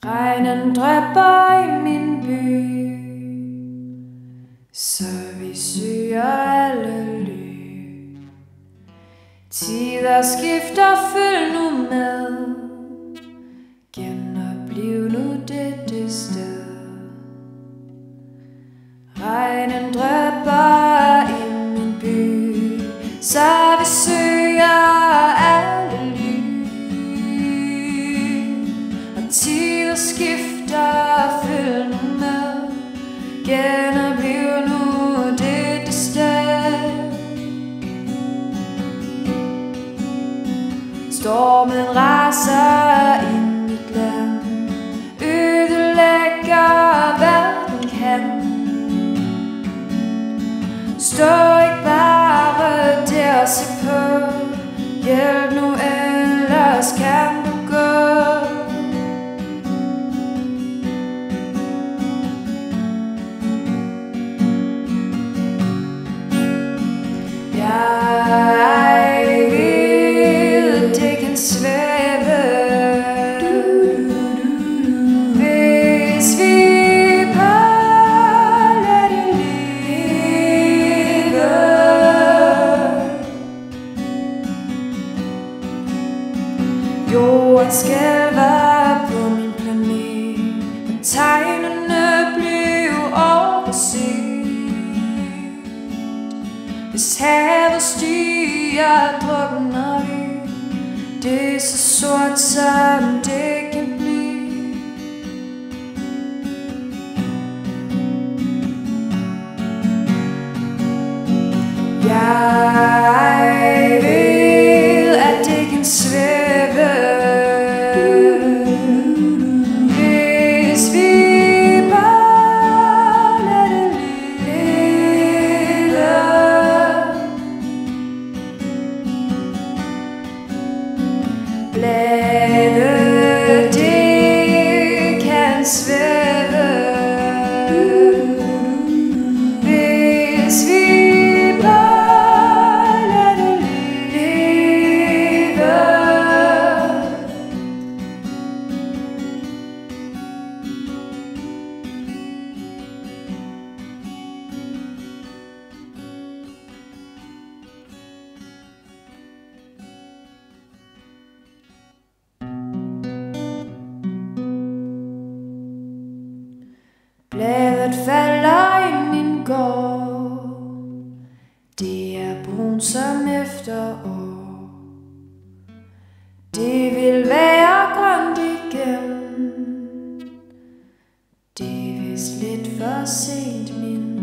Regnen drypper i min by, så vi søger alle ly. Tider skifter, følg nu med, genopliv nu dette sted. Regnen drypper i min by, så vi søger alle ly. Og tider skifter, følg nu med, genopliv nu dette sted. Stormen raser i mit land, ødelægger hvad den kan. Stå ikke bare der og se på, hjælp nu, ellers kan du gå. Jeg vil, det kan svæve, hvis vi bare lader det leve. Jorden skælver på min planet, men tegnene blev overset. Hvis havet stiger, drukner vi, det er så sort som det kan blive. Jeg vil, at det kan svæve, hvis vi bare lader det leve. Blade, det kan svæve, hvis vi bare lader det leve. Bladet falder i min gård, det er brun som efterår. Det vil være grønt igen, det er vist lidt for sent, min